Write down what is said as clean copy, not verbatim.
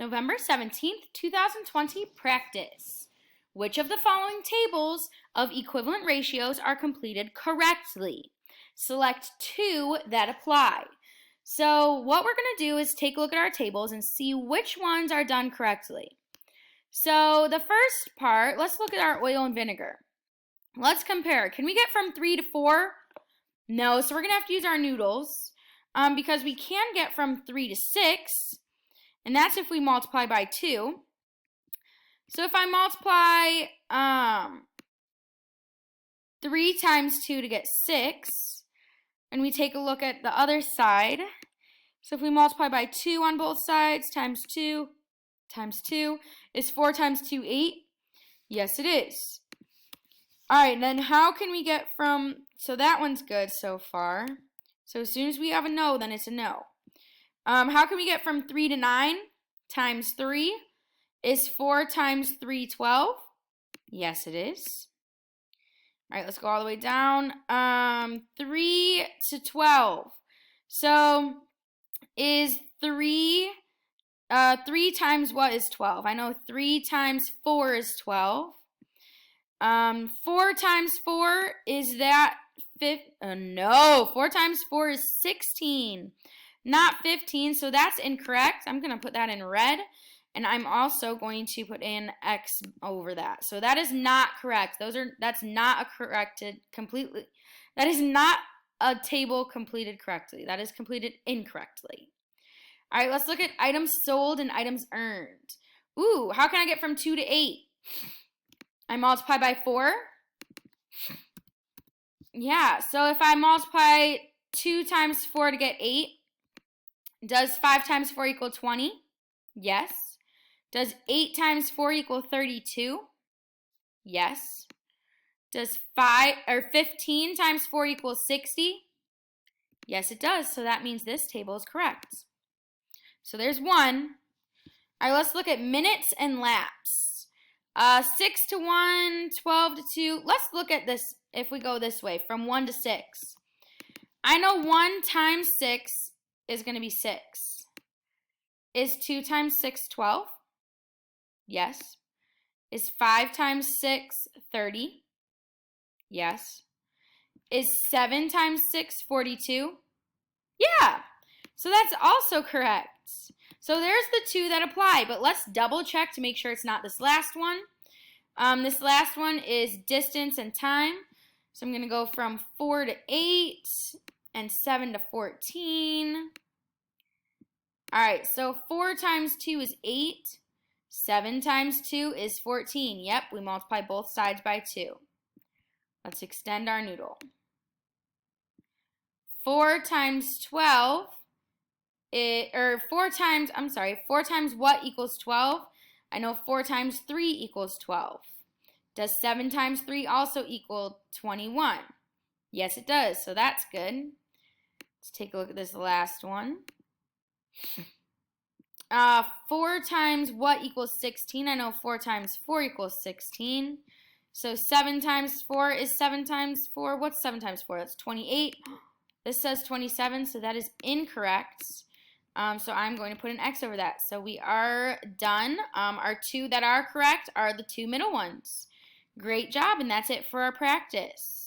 November 17th, 2020 practice. Which of the following tables of equivalent ratios are completed correctly? Select two that apply. So what we're going to do is take a look at our tables and see which ones are done correctly. So the first part, let's look at our oil and vinegar. Let's compare. Can we get from 3 to 4? No, so we're going to have to use our noodles because we can get from 3 to 6, and that's if we multiply by 2. So if I multiply 3 times 2 to get 6, and we take a look at the other side, so if we multiply by 2 on both sides, times 2, is 4 times 2, 8? Yes, it is. All right, then how can we get from, so that one's good so far. So as soon as we have a no, then it's a no. How can we get from 3 to 9? Times 3 is 4 times 3, 12? Yes, it is. All right, let's go all the way down. 3 to 12. So is 3 times what is 12? I know 3 times 4 is 12. 4 times 4, is that 15? No, 4 times 4 is 16, not 15, so that's incorrect. I'm going to put that in red, and I'm also going to put in X over that. So that is not correct. That's not that is not a table completed correctly. That is completed incorrectly. All right, let's look at items sold and items earned. Ooh, how can I get from 2 to 8? I multiply by 4. Yeah, so if I multiply 2 times 4 to get 8, does 5 times 4 equal 20? Yes. Does 8 times 4 equal 32? Yes. Does 15 times 4 equal 60? Yes, it does. So that means this table is correct. So there's one. All right, let's look at minutes and laps. 6 to 1, 12 to 2. Let's look at this if we go this way, from 1 to 6. I know 1 times 6 is going to be 6. Is 2 times 6 12? Yes. Is 5 times 6 30? Yes. Is 7 times 6 42? Yeah. So that's also correct. So there's the two that apply, but let's double check to make sure it's not this last one. This last one is distance and time. So I'm going to go from 4 to 8 and 7 to 14. All right, so 4 times 2 is 8. 7 times 2 is 14. Yep, we multiply both sides by 2. Let's extend our noodle. 4 times 12, 4 times what equals 12? I know 4 times 3 equals 12. Does 7 times 3 also equal 21? Yes, it does, so that's good. Let's take a look at this last one. 4 times what equals 16? I know 4 times 4 equals 16. So 7 times 4 is 7 times 4. What's 7 times 4? That's 28. This says 27, so that is incorrect. So I'm going to put an X over that. So we are done. Our two that are correct are the two middle ones. Great job, and that's it for our practice.